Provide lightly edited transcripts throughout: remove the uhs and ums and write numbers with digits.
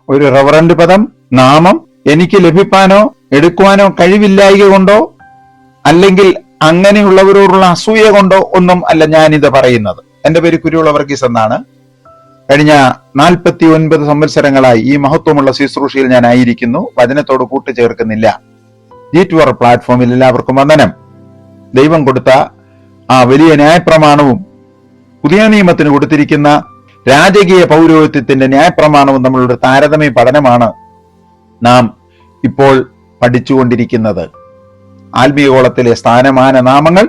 ഒരു റവറന്റ് പദം, നാമം എനിക്ക് ലഭിക്കാനോ എടുക്കുവാനോ കഴിവില്ലായ്ക കൊണ്ടോ അല്ലെങ്കിൽ അങ്ങനെയുള്ളവരോടുള്ള അസൂയ കൊണ്ടോ ഒന്നും അല്ല ഞാനിത് പറയുന്നത്. എന്റെ പേര് കുരുവിള വർഗീസ് എന്നാണ്. കഴിഞ്ഞ 49 സംവത്സരങ്ങളായി ഈ മഹത്വമുള്ള ശുശ്രൂഷയിൽ ഞാൻ ആയിരിക്കുന്നു. വചനത്തോട് കൂട്ടുചേർക്കുന്നില്ല. G2R പ്ലാറ്റ്ഫോമിൽ എല്ലാവർക്കും വന്ദനം. ദൈവം കൊടുത്ത ആ വലിയ ന്യായപ്രമാണവും പുതിയ നിയമത്തിന് കൊടുത്തിരിക്കുന്ന രാജകീയ പൗരോഹിത്യത്തിന്റെ ന്യായപ്രമാണവും തമ്മിലുള്ള താരതമ്യ പഠനമാണ് നാം ഇപ്പോൾ പഠിച്ചുകൊണ്ടിരിക്കുന്നത്. ആത്മീയഗോളത്തിലെ സ്ഥാനമാന നാമങ്ങൾ,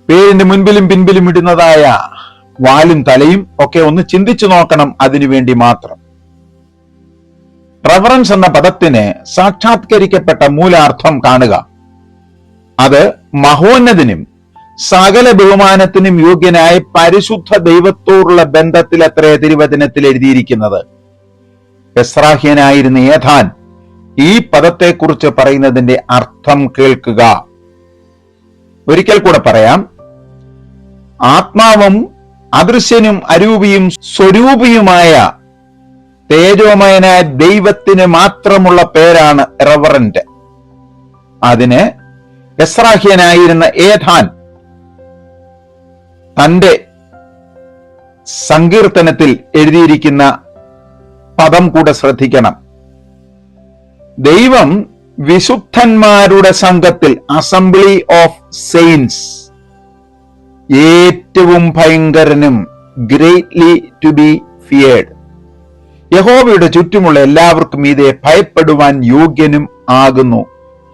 പേരിന്റെ മുൻപിലും പിൻപിലും ഇടുന്നതായ വാലും തലയും ഒക്കെ ഒന്ന് ചിന്തിച്ചു നോക്കണം. അതിനുവേണ്ടി മാത്രം റവറൻസ് എന്ന പദത്തിന് സാക്ഷാത്കരിക്കപ്പെട്ട മൂലാർത്ഥം കാണുക. അത് മഹോന്നതനും സകല ബഹുമാനത്തിനും യോഗ്യനായ പരിശുദ്ധ ദൈവത്തോടുള്ള ബന്ധത്തിൽ അത്രേ തിരുവചനത്തിൽ എഴുതിയിരിക്കുന്നത്. എസ്രാഹ്യനായിരുന്ന ഏഥാൻ ഈ പദത്തെക്കുറിച്ച് പറയുന്നതിന്റെ അർത്ഥം കേൾക്കുക. ഒരിക്കൽ കൂടെ പറയാം. ആത്മാവും അദൃശ്യനും അരൂപിയും സ്വരൂപിയുമായ തേജോമയനായ ദൈവത്തിന് മാത്രമുള്ള പേരാണ് റവറന്റ്. അതിന് എസ്രാഹ്യനായിരുന്ന ഏഥാൻ തന്റെ സങ്കീർത്തനത്തിൽ എഴുതിയിരിക്കുന്ന പദം കൂടെ ശ്രദ്ധിക്കണം. ദൈവം വിശുദ്ധന്മാരുടെ സംഘത്തിൽ, അസംബ്ലി ഓഫ് സെയിൻസ്, ഏറ്റവും ഭയങ്കരനും, ഗ്രേറ്റ്ലി ടു ബി ഫിയേർഡ്, യഹോവയുടെ ചുറ്റുമുള്ള എല്ലാവർക്കും ഇതേ ഭയപ്പെടുവാൻ യോഗ്യനും ആകുന്നു.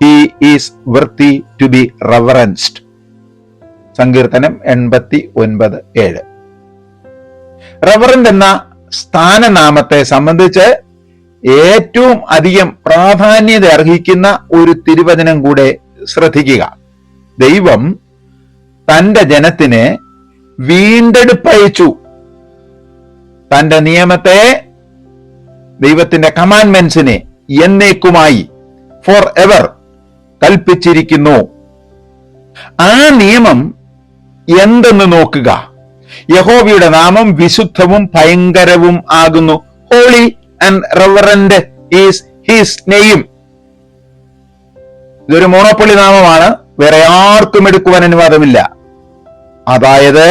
He is worthy to be reverenced. സങ്കീർത്തനം 89:7. റവറന്റ് എന്ന സ്ഥാനനാമത്തെ സംബന്ധിച്ച് ഏറ്റവും അധികം പ്രാധാന്യത അർഹിക്കുന്ന ഒരു തിരുവചനം കൂടെ ശ്രദ്ധിക്കുക. ദൈവം തന്റെ ജനത്തിന് വീണ്ടെടുപ്പയച്ചു. തന്റെ നിയമത്തെ, ദൈവത്തിന്റെ കമാൻഡ്മെന്റ്സിനെ എന്നേക്കുമായി, ഫോർ എവർ കൽപ്പിച്ചിരിക്കുന്നു. ആ നിയമം എന്തെന്ന് നോക്കുക. യഹോവയുടെ നാമം വിശുദ്ധവും ഭയങ്കരവും ആകുന്നു. Holy and reverent is his name. ഇതൊരു മോണോപ്പൊളി നാമമാണ്. വേറെ ആർക്കും എടുക്കുവാൻ അനുവാദമില്ല. അതായത്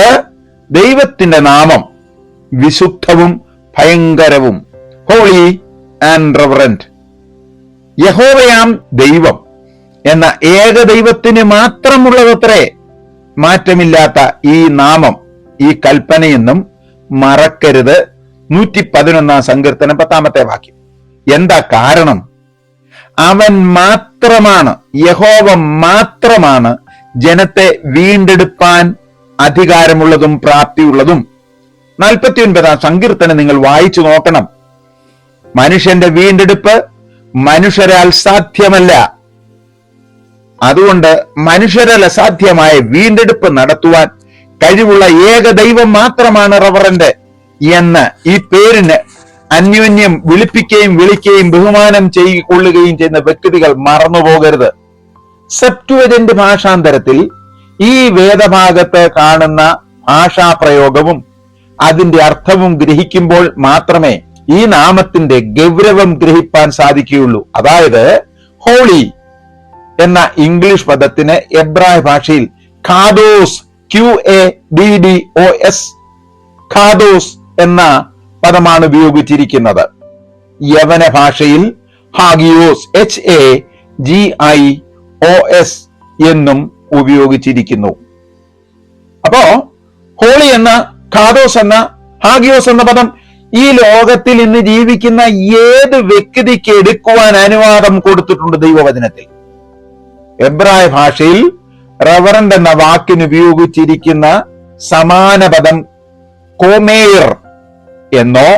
ദൈവത്തിന്റെ നാമം വിശുദ്ധവും ഭയങ്കരവും, ഹോളി ആൻഡ് റവറന്റ്. യഹോവയാം ദൈവം എന്ന ഏക ദൈവത്തിന് മാത്രമുള്ളതത്രേ മാറ്റമില്ലാത്ത ഈ നാമം, ഈ കൽപ്പനയെന്നും മറക്കരുത്. 111 സങ്കീർത്തനം 10 വാക്യം. എന്താ കാരണം? അവൻ മാത്രമാണ്, യഹോവ മാത്രമാണ് ജനത്തെ വീണ്ടെടുപ്പാൻ അധികാരമുള്ളതും പ്രാപ്തിയുള്ളതും. 49 സങ്കീർത്തനം നിങ്ങൾ വായിച്ചു നോക്കണം. മനുഷ്യന്റെ വീണ്ടെടുപ്പ് മനുഷ്യരാൽ സാധ്യമല്ല. അതുകൊണ്ട് മനുഷ്യരാൽ അസാധ്യമായ വീണ്ടെടുപ്പ് നടത്തുവാൻ കഴിവുള്ള ഏക ദൈവം മാത്രമാണ് റവറന്റ് എന്ന് ഈ പേരിന് അന്യോന്യം വിളിക്കുകയും ബഹുമാനം കൊള്ളുകയും ചെയ്യുന്ന വ്യക്തികൾ മറന്നുപോകരുത്. സെപ്റ്റുവജന്റ് ഭാഷാന്തരത്തിൽ ഈ വേദഭാഗത്ത് കാണുന്ന ഭാഷാപ്രയോഗവും അതിന്റെ അർത്ഥവും ഗ്രഹിക്കുമ്പോൾ മാത്രമേ ഈ നാമത്തിന്റെ ഗൗരവം ഗ്രഹിപ്പാൻ സാധിക്കുകയുള്ളൂ. അതായത് ഹോളി എന്ന ഇംഗ്ലീഷ് പദത്തിന് എബ്രായ ഭാഷയിൽ ഖാദോസ്, QADDOS, ഖാദോസ് എന്ന പദമാണ് ഉപയോഗിച്ചിരിക്കുന്നത്. യവന ഭാഷയിൽ ഹാഗിയോസ്, HAGIOS എന്നും ഉപയോഗിച്ചിരിക്കുന്നു. അപ്പോ ഹോളി എന്ന, ഖാദോസ് എന്ന, ഹാഗിയോസ് എന്ന പദം ഈ ലോകത്തിൽ ഇന്ന് ജീവിക്കുന്ന ഏത് വ്യക്തിക്ക് എടുക്കുവാൻ അനുവാദം കൊടുത്തിട്ടുണ്ട് ദൈവവചനത്തിൽ. എബ്രായ ഭാഷയിൽ റവറന്റ് എന്ന വാക്കിന് ഉപയോഗിച്ചിരിക്കുന്ന സമാന പദം കോമേർ എന്നോ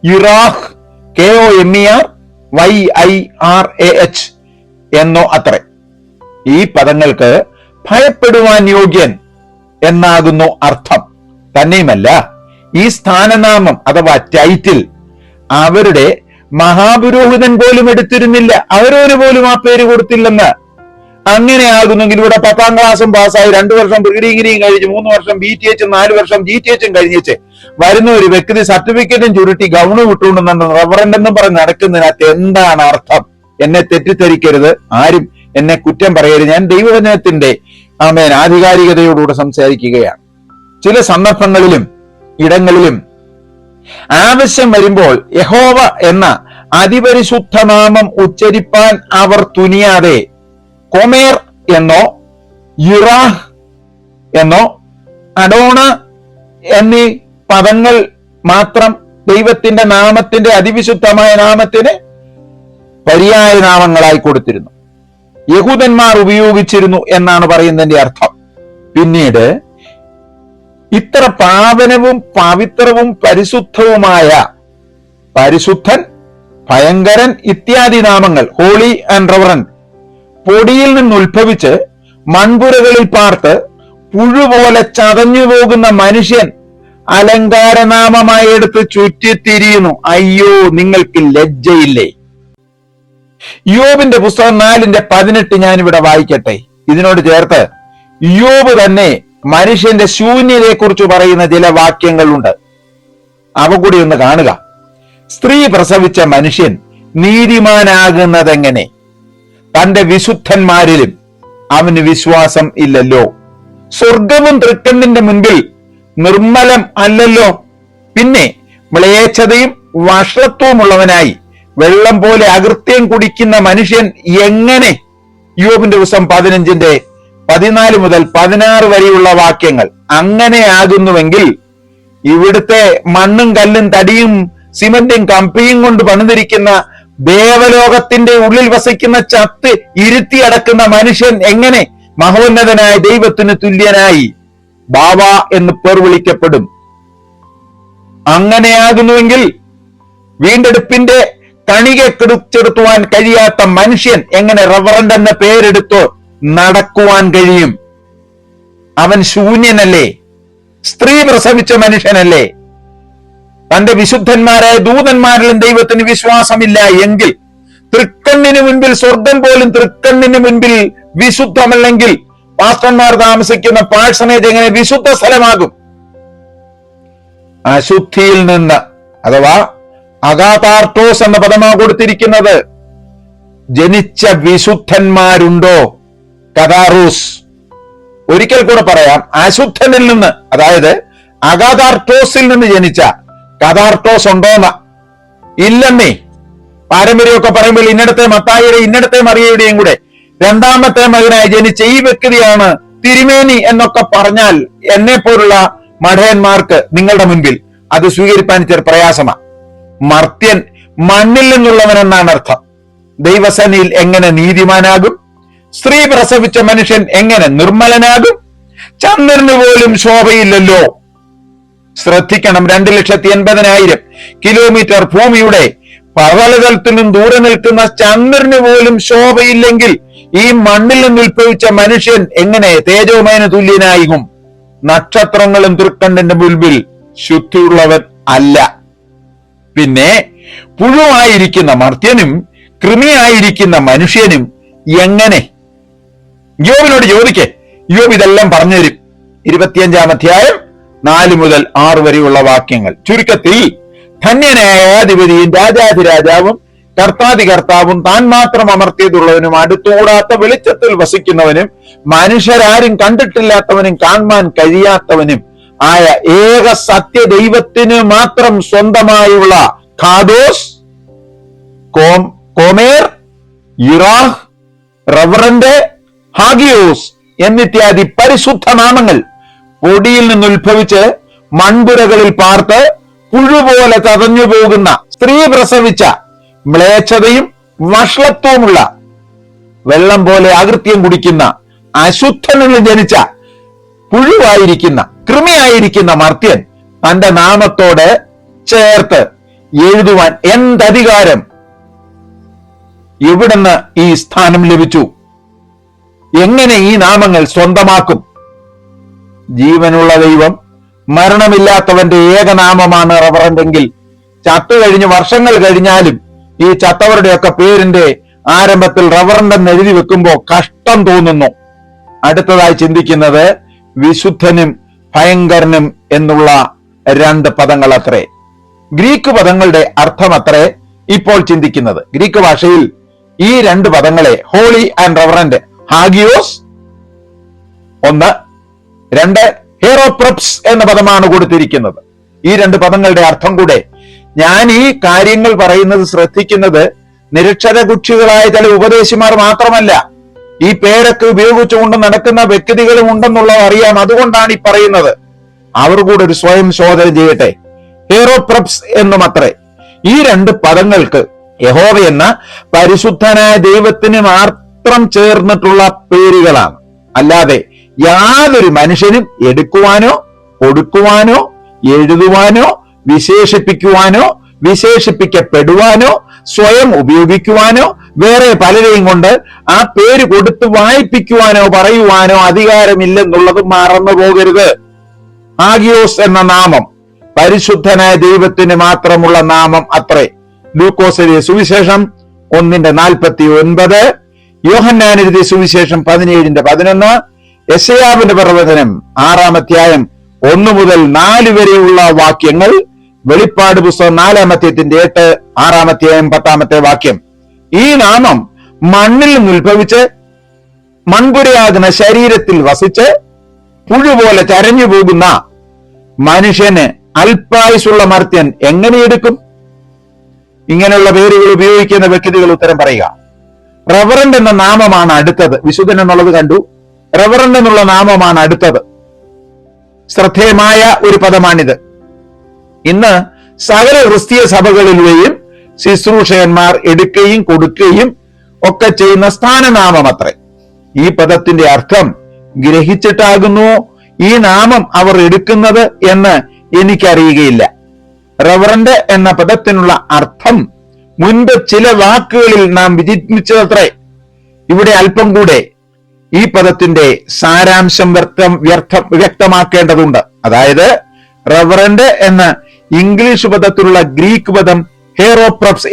ഇറാഹ് KOMERYIRAH എന്നോ അത്രേ. ഈ പദങ്ങൾക്ക് ഭയപ്പെടുവാൻ യോഗ്യൻ എന്നാകുന്നു അർത്ഥം. തന്നെയുമല്ല, ഈ സ്ഥാനനാമം അഥവാ ടൈറ്റിൽ അവരുടെ മഹാപുരോഹിതൻ പോലും എടുത്തിരുന്നില്ല. അവരോര് പോലും ആ പേര് കൊടുത്തില്ലെന്ന് അങ്ങനെയാകുന്നെങ്കിൽ ഇവിടെ 10ാം ക്ലാസ്സും പാസ്സായി 2 വർഷം പ്രീ ഡിഗ്രിയും കഴിഞ്ഞ് 3 വർഷം BTH 4 വർഷം GTH കഴിഞ്ഞേച്ച് വരുന്ന ഒരു വ്യക്തി സർട്ടിഫിക്കറ്റും ചുരുട്ടി ഗൗണ് വിട്ടുകൊണ്ടുണ്ട് റവറന്റ് എന്നും പറഞ്ഞ് നടക്കുന്നതിനകത്ത് എന്താണ് അർത്ഥം? എന്നെ തെറ്റിദ്ധരിക്കരുത്, ആരും എന്നെ കുറ്റം പറയരുത്. ഞാൻ ദൈവവചനത്തിന്റെ ആധികാരികതയോടുകൂടെ സംസാരിക്കുകയാണ്. ചില സന്ദർഭങ്ങളിലും ഇടങ്ങളിലും ആവശ്യം വരുമ്പോൾ യഹോവ എന്ന അതിപരിശുദ്ധ നാമം ഉച്ചരിപ്പാൻ അവർ തുനിയാതെ കോമേർ എന്നോ യുറാഹ് എന്നോ അഡോണ എന്നീ പദങ്ങൾ മാത്രം ദൈവത്തിന്റെ നാമത്തിന്റെ അതിവിശുദ്ധമായ നാമത്തിന് പര്യായ നാമങ്ങളായി കൊടുത്തിരുന്നു. യഹൂദന്മാർ ഉപയോഗിച്ചിരുന്നു എന്നാണ് പറയുന്നതിന്റെ അർത്ഥം. പിന്നീട് ഇത്ര പാവനവും പവിത്രവും പരിശുദ്ധവുമായ പരിശുദ്ധൻ, ഭയങ്കരൻ ഇത്യാദി നാമങ്ങൾ, ഹോളി ആൻഡ് റവറന്റ്, പൊടിയിൽ നിന്ന് ഉത്ഭവിച്ച് മൺപുരകളിൽ പാർത്ത് പുഴുപോലെ ചതഞ്ഞു പോകുന്ന മനുഷ്യൻ അലങ്കാരനാമമായി എടുത്ത് ചുറ്റിത്തിരിയുന്നു. അയ്യോ, നിങ്ങൾക്ക് ലജ്ജയില്ലേ? യോബിന്റെ പുസ്തകം 4:18 ഞാനിവിടെ വായിക്കട്ടെ. ഇതിനോട് ചേർത്ത് യോബ് തന്നെ മനുഷ്യന്റെ ശൂന്യതയെ കുറിച്ച് പറയുന്ന ചില വാക്യങ്ങളുണ്ട്, അവ കൂടി ഒന്ന് കാണുക. സ്ത്രീ പ്രസവിച്ച മനുഷ്യൻ നീതിമാനാകുന്നതെങ്ങനെ? തന്റെ വിശുദ്ധന്മാരിലും അവന് വിശ്വാസം ഇല്ലല്ലോ. സ്വർഗവും തൃക്കണ്ണിന്റെ മുൻപിൽ നിർമ്മലം അല്ലല്ലോ. പിന്നെ മ്ലേച്ഛതയും വഷളത്വമുള്ളവനായി വെള്ളം പോലെ അകൃത്യം കുടിക്കുന്ന മനുഷ്യൻ എങ്ങനെ? യോബിന്റെ പുസ്തകം 15:14 മുതൽ 16 വരെയുള്ള വാക്യങ്ങൾ. അങ്ങനെയാകുന്നുവെങ്കിൽ ഇവിടുത്തെ മണ്ണും കല്ലും തടിയും സിമന്റും കമ്പിയും കൊണ്ട് പണിതിരിക്കുന്ന ദേവലോകത്തിന്റെ ഉള്ളിൽ വസിക്കുന്ന ചത്ത് ഇരുത്തി അടക്കുന്ന മനുഷ്യൻ എങ്ങനെ മഹോന്നതനായ ദൈവത്തിന് തുല്യനായി ബാവ എന്ന് പേർ വിളിക്കപ്പെടും? അങ്ങനെയാകുന്നുവെങ്കിൽ വീണ്ടെടുപ്പിന്റെ കണിക കെടുച്ചെടുത്തുവാൻ കഴിയാത്ത മനുഷ്യൻ എങ്ങനെ റവറന്റ് എന്ന പേരെടുത്ത് നടക്കുവാൻ കഴിയും? അവൻ ശൂന്യനല്ലേ? സ്ത്രീ പ്രസവിച്ച മനുഷ്യനല്ലേ? തന്റെ വിശുദ്ധന്മാരായ ദൂതന്മാരിലും ദൈവത്തിന് വിശ്വാസമില്ല എങ്കിൽ തൃക്കണ്ണിന് മുൻപിൽ, സ്വർഗം പോലും തൃക്കണ്ണിന് മുൻപിൽ വിശുദ്ധമല്ലെങ്കിൽ പാസ്റ്റർമാർ താമസിക്കുന്ന പാഴ്സണേജ് എങ്ങനെ വിശുദ്ധ സ്ഥലമാകും? അശുദ്ധിയിൽ നിന്ന്, അഥവാ അഗാതാർട്ടോസ് എന്ന പദമാണ് കൊടുത്തിരിക്കുന്നത്, ജനിച്ച വിശുദ്ധന്മാരുണ്ടോ? കഥാറൂസ്. ഒരിക്കൽ കൂടെ പറയാം, അശുദ്ധനിൽ നിന്ന്, അതായത് അഗാതാർട്ടോസിൽ നിന്ന് ജനിച്ച കഥാർട്ടോസ് ഉണ്ടോന്ന? ഇല്ലെന്നേ. പാരമ്പര്യമൊക്കെ പറയുമ്പോൾ ഇന്നടത്തെ മത്തായിയുടെ ഇന്നടത്തെ മറിയയുടെയും കൂടെ 2ാമത്തെ മകനായി ജനിച്ച ഈ വ്യക്തിയാണ് തിരുമേനി എന്നൊക്കെ പറഞ്ഞാൽ എന്നെ പോലുള്ള മഠയന്മാർക്ക് നിങ്ങളുടെ മുൻപിൽ അത് സ്വീകരിപ്പാൻ ചെറു പ്രയാസമാണ്. മർത്യൻ മണ്ണിൽ നിന്നുള്ളവനെന്നാണ് അർത്ഥം. ദൈവസേനയിൽ എങ്ങനെ നീതിമാനാകും? സ്ത്രീ പ്രസവിച്ച മനുഷ്യൻ എങ്ങനെ നിർമ്മലനാകും? ചന്ദ്രന് പോലും ശോഭയില്ലല്ലോ. ശ്രദ്ധിക്കണം, 2,80,000 കിലോമീറ്റർ ഭൂമിയുടെ പർവ്വതത്തിൽ നിന്നും ദൂരെ നിൽക്കുന്ന ചന്ദ്രന് പോലും ശോഭയില്ലെങ്കിൽ ഈ മണ്ണിൽ നിന്ന് ഉത്ഭവിച്ച മനുഷ്യൻ എങ്ങനെ തേജോമയന് തുല്യനായും? നക്ഷത്രങ്ങളും തൃക്കണ്ണിന്റെ മുൻപിൽ ശുദ്ധിയുള്ളവൻ അല്ല. പിന്നെ പുഴുവായിരിക്കുന്ന മർത്യനും കൃമിയായിരിക്കുന്ന മനുഷ്യനും എങ്ങനെ? യോബിനോട് ചോദിക്കേ, യോബ് ഇതെല്ലാം പറഞ്ഞുതരും. 25-ാം അധ്യായം 4 മുതൽ 6 വരെയുള്ള വാക്യങ്ങൾ. ചുരുക്കത്തിൽ, ധന്യനായ അധിപതിയും രാജാധിരാജാവും കർത്താധികർത്താവും താൻ മാത്രം അമർത്തിയതുള്ളവനും അടുത്തുകൂടാത്ത വെളിച്ചത്തിൽ വസിക്കുന്നവനും മനുഷ്യരാരും കണ്ടിട്ടില്ലാത്തവനും കാണാൻ കഴിയാത്തവനും ആയ ഏക സത്യ ദൈവത്തിന് മാത്രം സ്വന്തമായുള്ള ഖാദോസ്, കോമേർ, യുറാഹ്, റവറന്റ്, ഹാഗിയോസ് എന്നിത്യാദി പരിശുദ്ധ നാമങ്ങൾ പൊടിയിൽ നിന്ന് ഉത്ഭവിച്ച് മൺപുരകളിൽ പാർത്ത് പുഴുപോലെ തതഞ്ഞു പോകുന്ന, സ്ത്രീ പ്രസവിച്ച, മ്ലേച്ഛതയും വഷളത്വമുള്ള, വെള്ളം പോലെ അകൃത്യം കുടിക്കുന്ന, അശുദ്ധനിൽ ജനിച്ച, പുഴുവായിരിക്കുന്ന, കൃമിയായിരിക്കുന്ന മർത്യൻ തന്റെ നാമത്തോട് ചേർത്ത് എഴുതുവാൻ എന്തധികാരം? എവിടുന്ന് ഈ സ്ഥാനം ലഭിച്ചു? എങ്ങനെ ഈ നാമങ്ങൾ സ്വന്തമാക്കും? ജീവനുള്ള ദൈവം, മരണമില്ലാത്തവന്റെ ഏകനാമമാണ് റവറന്റ് എങ്കിൽ ചത്തു കഴിഞ്ഞ് വർഷങ്ങൾ കഴിഞ്ഞാലും ഈ ചത്തവരുടെയൊക്കെ പേരിന്റെ ആരംഭത്തിൽ റവറൻഡ് എന്ന് എഴുതി വെക്കുമ്പോൾ കഷ്ടം തോന്നുന്നു. അടുത്തതായി ചിന്തിക്കുന്നത് വിശുദ്ധനും ഭയങ്കരനും എന്നുള്ള 2 പദങ്ങൾ അത്രേ. ഗ്രീക്ക് പദങ്ങളുടെ അർത്ഥം അത്രേ ഇപ്പോൾ ചിന്തിക്കുന്നത്. ഗ്രീക്ക് ഭാഷയിൽ ഈ 2 പദങ്ങളെ ഹോളി ആൻഡ് റവറൻഡ്, ഹാഗിയോസ് 1, 2 ഹെറോപ്രപ്സ് എന്ന പദമാണ് കൊടുത്തിരിക്കുന്നത്. ഈ 2 പദങ്ങളുടെ അർത്ഥം കൂടെ ഞാൻ ഈ കാര്യങ്ങൾ പറയുന്നത് ശ്രദ്ധിക്കുന്നത് നിരക്ഷരകുക്ഷികളായ ചില ഉപദേശിമാർ മാത്രമല്ല, ഈ പേരൊക്കെ ഉപയോഗിച്ചുകൊണ്ട് നടക്കുന്ന വ്യക്തികളും ഉണ്ടെന്നുള്ളത് അറിയാം. അതുകൊണ്ടാണ് ഈ പറയുന്നത്. അവർ കൂടെ ഒരു സ്വയം ശോധന ചെയ്യട്ടെ. ഹെറോപ്രപ്സ് എന്നും അത്രേ. ഈ 2 പദങ്ങൾക്ക് യഹോവ എന്ന പരിശുദ്ധനായ ദൈവത്തിന് മാത്രം ചേർന്നിട്ടുള്ള പേരുകളാണ്. അല്ലാതെ യാതൊരു മനുഷ്യനും എടുക്കുവാനോ കൊടുക്കുവാനോ എഴുതുവാനോ വിശേഷിപ്പിക്കുവാനോ വിശേഷിപ്പിക്കപ്പെടുവാനോ സ്വയം ഉപയോഗിക്കുവാനോ വേറെ പലരെയും കൊണ്ട് ആ പേര് കൊടുത്ത് വായിപ്പിക്കുവാനോ പറയുവാനോ അധികാരമില്ലെന്നുള്ളത് മറന്നു പോകരുത്. ഹാഗിയോസ് എന്ന നാമം പരിശുദ്ധനായ ദൈവത്തിന് മാത്രമുള്ള നാമം അത്രേ. ലൂക്കോസ് സുവിശേഷം 1:49, യോഹന്നാൻ എഴുതിയ സുവിശേഷം 17:11, യെശയ്യാവിന്റെ പ്രവചനം 6-ാം അധ്യായം 1 മുതൽ 4 വരെയുള്ള വാക്യങ്ങൾ, വെളിപ്പാട് പുസ്തകം 4-ാം അധ്യായത്തിന്റെ 8, 6-ാം അധ്യായം 10-ാമത്തെ വാക്യം. ഈ നാമം മണ്ണിൽ നിന്ന് ഉത്ഭവിച്ച് മൺപുരയാകുന്ന ശരീരത്തിൽ വസിച്ച് പുഴുപോലെ ചരഞ്ഞു പോകുന്ന മനുഷ്യന് അല്പായുസുള്ള മർത്യൻ എങ്ങനെ എടുക്കും? ഇങ്ങനെയുള്ള പേരുകൾ ഉപയോഗിക്കുന്ന വ്യക്തികൾ ഉത്തരം പറയുക. റവറൻഡ് എന്ന നാമമാണ് അടുത്തത്. വിശുദ്ധൻ എന്നുള്ളത് കണ്ടു. റവറൻഡ് എന്നുള്ള നാമമാണ് അടുത്തത്. ശ്രദ്ധേയമായ ഒരു പദമാണിത്. ഇന്ന് സകല ക്രിസ്തീയ സഭകളിലെയും ശുശ്രൂഷകന്മാർ എടുക്കുകയും കൊടുക്കുകയും ഒക്കെ ചെയ്യുന്ന സ്ഥാനനാമം അത്രേ. ഈ പദത്തിന്റെ അർത്ഥം ഗ്രഹിച്ചിട്ടാകുന്നു ഈ നാമം അവർ എടുക്കുന്നത് എന്ന് എനിക്കറിയുകയില്ല. റവറൻഡ് എന്ന പദത്തിനുള്ള അർത്ഥം മുൻപ് ചില വാക്കുകളിൽ നാം വിചിന്തിച്ചതത്രേ. ഇവിടെ അല്പം കൂടെ ഈ പദത്തിന്റെ സാരാംശം വ്യക്തമാക്കേണ്ടതുണ്ട്. അതായത് റവറൻഡ് എന്ന ഇംഗ്ലീഷ് പദത്തിലുള്ള ഗ്രീക്ക് പദം ഹെറോപ്രപ്സ്,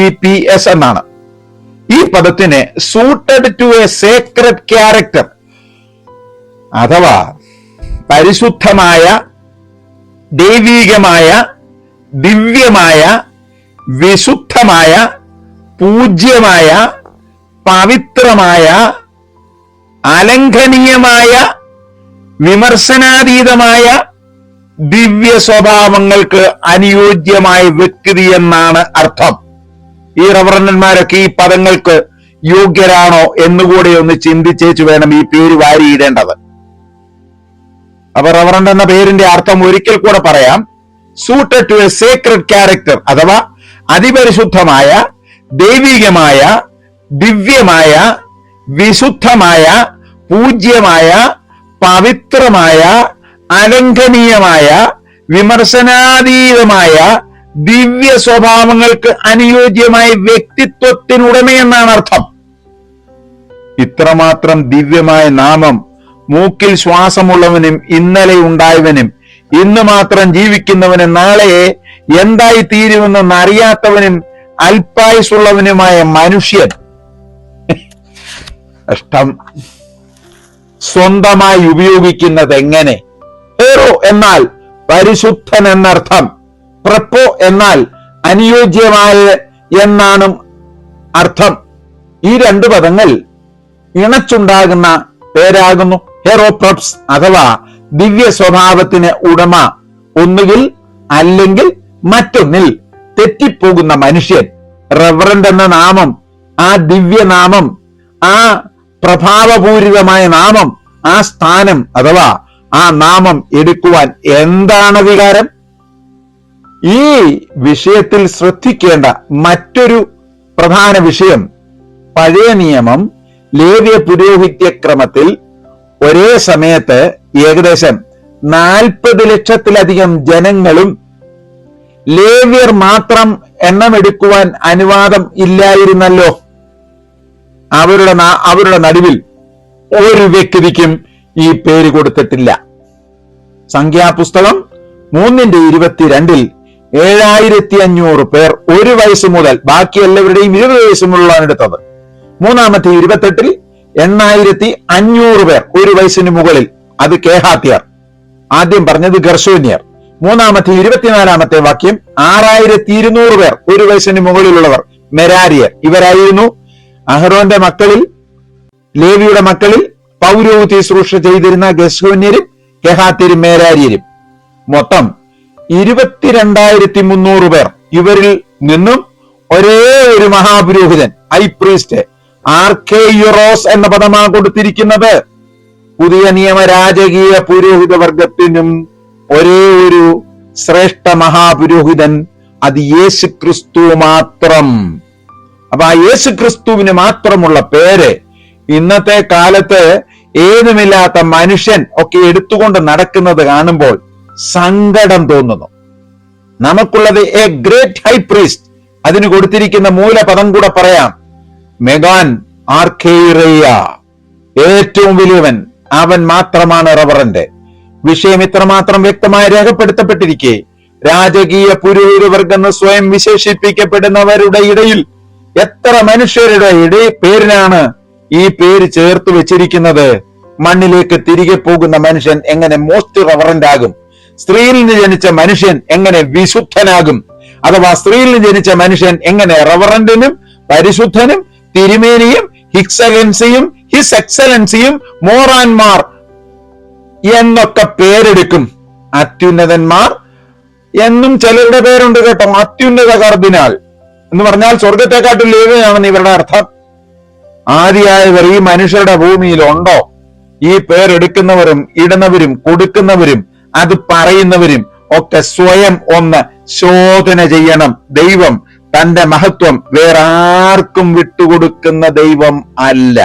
HEIROPREPS എന്നാണ്. ഈ പദത്തിന് suited to a sacred character അഥവാ പരിശുദ്ധമായ, ദൈവീകമായ, ദിവ്യമായ, വിശുദ്ധമായ, പൂജ്യമായ, പവിത്രമായ, അലംഘനീയമായ, വിമർശനാതീതമായ ദിവ്യ സ്വഭാവങ്ങൾക്ക് അനുയോജ്യമായ വ്യക്തി എന്നാണ് അർത്ഥം. ഈ റവറൻഡന്മാരൊക്കെ ഈ പദങ്ങൾക്ക് യോഗ്യരാണോ എന്നുകൂടെ ഒന്ന് ചിന്തിച്ചേച്ചു വേണം ഈ പേര് വാരിയിടേണ്ടത്. അപ്പൊ റവറൻഡ് എന്ന പേരിന്റെ അർത്ഥം ഒരിക്കൽ കൂടെ പറയാം. Suited to a sacred character അഥവാ അതിപരിശുദ്ധമായ, ദൈവികമായ, ദിവ്യമായ, വിശുദ്ധമായ, പൂജ്യമായ, പവിത്രമായ, അലംഘനീയമായ, വിമർശനാതീതമായ ദിവ്യ സ്വഭാവങ്ങൾക്ക് അനുയോജ്യമായ വ്യക്തിത്വത്തിനുടമയെന്നാണ് അർത്ഥം. ഇത്രമാത്രം ദിവ്യമായ നാമം മൂക്കിൽ ശ്വാസമുള്ളവനും ഇന്നലെ ഉണ്ടായവനും ഇന്ന് മാത്രം ജീവിക്കുന്നവനും നാളെ എന്തായി തീരുമെന്ന് അറിയാത്തവനും അല്പായുസുള്ളവനുമായ മനുഷ്യൻ കഷ്ടം സ്വന്തമായി ഉപയോഗിക്കുന്നത് എങ്ങനെ? ഹെറോ എന്നാൽ പരിശുദ്ധൻ എന്നർത്ഥം. പ്രപ്പോ എന്നാൽ അനുയോജ്യമായ എന്നാണ് അർത്ഥം. ഈ 2 പദങ്ങൾ ഇണച്ചുണ്ടാകുന്ന പേരാകുന്നു ഹെറോപ്രപ്സ് അഥവാ ദിവ്യ സ്വഭാവത്തിന് ഉടമ. ഒന്നുകിൽ അല്ലെങ്കിൽ മറ്റൊന്നിൽ തെറ്റിപ്പോകുന്ന മനുഷ്യൻ. റവറൻഡ് എന്ന നാമം, ആ ദിവ്യനാമം, ആ പ്രഭാവപൂരിതമായ നാമം, ആ സ്ഥാനം അഥവാ ആ നാമം എടുക്കുവാൻ എന്താണ് അധികാരം? ഈ വിഷയത്തിൽ ശ്രദ്ധിക്കേണ്ട മറ്റൊരു പ്രധാന വിഷയം, പഴയ നിയമം ലേവ്യ പുരോഹിത്യക്രമത്തിൽ ഒരേ സമയത്ത് ഏകദേശം 40 ലക്ഷത്തിലധികം ജനങ്ങളും ലേവ്യർ മാത്രം എണ്ണമെടുക്കുവാൻ അനുവാദം ഇല്ലായിരുന്നല്ലോ. അവരുടെ നടുവിൽ ഒരു വ്യക്തിക്കും ഈ പേര് കൊടുത്തിട്ടില്ല. സംഖ്യാപുസ്തകം 3:22 7500 പേർ 1 വയസ്സ് മുതൽ, ബാക്കി എല്ലാവരുടെയും 20 വയസ്സ് മുതലാണ് എടുത്തത്. മൂന്നാമത്തെ 28-ൽ 8500 പേർ 1 വയസ്സിന് മുകളിൽ, അത് കേഹാത്യർ. ആദ്യം പറഞ്ഞത് ഗർശോന്യർ. മൂന്നാമത്തെ 24-ാമത്തെ വാക്യം 6200 പേർ 1 വയസ്സിന് മുകളിലുള്ളവർ, മെരാരിയർ. ഇവരായിരുന്നു അഹ്റോന്റെ മക്കളിൽ, ലേവിയുടെ മക്കളിൽ പൗരോഹിത്യ ശുശ്രൂഷ ചെയ്തിരുന്ന ഗർശോന്യരും കെഹാത്യരും മെരാരിയരും. മൊത്തം 22,300 പേർ. ഇവരിൽ നിന്നും ഒരേ ഒരു മഹാപുരോഹിതൻ, ഹൈ പ്രീസ്റ്റ്, ആർക്കേയുറോസ് എന്ന പദമാണ് കൊടുത്തിരിക്കുന്നത്. പുതിയ നിയമ രാജകീയ പുരോഹിത വർഗത്തിനും ഒരേ ഒരു ശ്രേഷ്ഠ മഹാപുരോഹിതൻ, അത് യേശു ക്രിസ്തു മാത്രം. അപ്പൊ ആ യേശു ക്രിസ്തുവിന് മാത്രമുള്ള പേര് ഇന്നത്തെ കാലത്ത് ഏതുമില്ലാത്ത മനുഷ്യൻ ഒക്കെ എടുത്തുകൊണ്ട് നടക്കുന്നത് കാണുമ്പോൾ സങ്കടം തോന്നുന്നു. നമുക്കുള്ളത് എ ഗ്രേറ്റ് ഹൈ പ്രീസ്റ്റ്. അതിന് കൊടുത്തിരിക്കുന്ന മൂലപദം കൂടെ പറയാം, മെഗാൻ ആർക്കേറേയ, ഏറ്റവും വലിയവൻ, അവൻ മാത്രമാണ് റവറന്റ്. വിഷയം ഇത്രമാത്രം വ്യക്തമായി രേഖപ്പെടുത്തപ്പെട്ടിരിക്കെ രാജകീയ പുരോഹിത വർഗം സ്വയം വിശേഷിപ്പിക്കപ്പെടുന്നവരുടെ ഇടയിൽ എത്ര മനുഷ്യരുടെ പേരിനാണ് ഈ പേര് ചേർത്ത് വെച്ചിരിക്കുന്നത്? മണ്ണിലേക്ക് തിരികെ പോകുന്ന മനുഷ്യൻ എങ്ങനെ മോസ്റ്റ് റവറന്റ് ആകും? സ്ത്രീയിൽ നിന്ന് ജനിച്ച മനുഷ്യൻ എങ്ങനെ വിശുദ്ധനാകും? അഥവാ സ്ത്രീയിൽ നിന്ന് ജനിച്ച മനുഷ്യൻ എങ്ങനെ റവറന്റിനും പരിശുദ്ധനും തിരുമേനിയും ഹിസ് എക്സലൻസിയും മോറാൻമാർ എന്നൊക്കെ പേരെടുക്കും? അത്യുന്നതന്മാർ എന്നും ചിലരുടെ പേരുണ്ട് കേട്ടോ. അത്യുന്നത കർദിനാൾ എന്ന് പറഞ്ഞാൽ സ്വർഗത്തെക്കാട്ടും ലേവയാണെന്ന് ഇവരുടെ അർത്ഥം. ആദിയായവർ ഈ മനുഷ്യരുടെ ഭൂമിയിൽ ഉണ്ടോ? ഈ പേരെടുക്കുന്നവരും ഇടുന്നവരും കൊടുക്കുന്നവരും അത് പറയുന്നവരും ഒക്കെ സ്വയം ഒന്ന് ശോധന ചെയ്യണം. ദൈവം തന്റെ മഹത്വം വേറെ ആർക്കും വിട്ടുകൊടുക്കുന്ന ദൈവം അല്ല.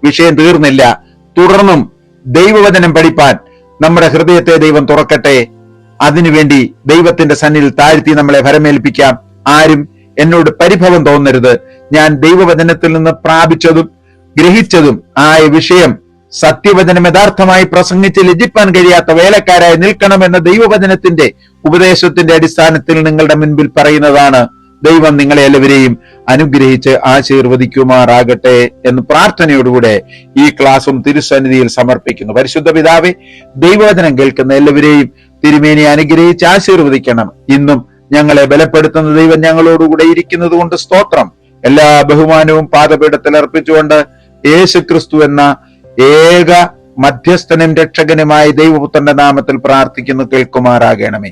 വിഷയം തീർന്നില്ല. തുടർന്നും ദൈവവചനം പഠിപ്പാൻ നമ്മുടെ ഹൃദയത്തെ ദൈവം തുറക്കട്ടെ. അതിനുവേണ്ടി ദൈവത്തിന്റെ സന്നിധിയിൽ താഴ്ത്തി നമ്മളെ ഭരമേൽപ്പിക്കാം. ആരും എന്നോട് പരിഭവം തോന്നരുത്. ഞാൻ ദൈവവചനത്തിൽ നിന്ന് പ്രാപിച്ചതും ഗ്രഹിച്ചതും ആയ വിഷയം സത്യവചനം യഥാർത്ഥമായി പ്രസംഗിച്ച് ലജിപ്പാൻ കഴിയാത്ത വേലക്കാരായി നിൽക്കണമെന്ന ദൈവവചനത്തിന്റെ ഉപദേശത്തിന്റെ അടിസ്ഥാനത്തിൽ നിങ്ങളുടെ മുൻപിൽ പറയുന്നതാണ്. ദൈവം നിങ്ങളെ എല്ലാവരെയും അനുഗ്രഹിച്ച് ആശീർവദിക്കുമാറാകട്ടെ എന്ന് പ്രാർത്ഥനയോടുകൂടെ ഈ ക്ലാസും തിരുസന്നിധിയിൽ സമർപ്പിക്കുന്നു. പരിശുദ്ധ പിതാവേ, ദൈവവചനം കേൾക്കുന്ന എല്ലാവരെയും തിരുമേനി അനുഗ്രഹിച്ച് ആശീർവദിക്കണം. ഇന്നും ഞങ്ങളെ ബലപ്പെടുത്തുന്ന ദൈവം ഞങ്ങളോടുകൂടെ ഇരിക്കുന്നത് കൊണ്ട് സ്തോത്രം. എല്ലാ ബഹുമാനവും പാദപീഠത്തിൽ അർപ്പിച്ചുകൊണ്ട് യേശു ക്രിസ്തു എന്ന ഏക മധ്യസ്ഥനും രക്ഷകനുമായ ദൈവപുത്രന്റെ നാമത്തിൽ പ്രാർത്ഥിക്കുന്നു, കേൾക്കുമാറാകണമേ.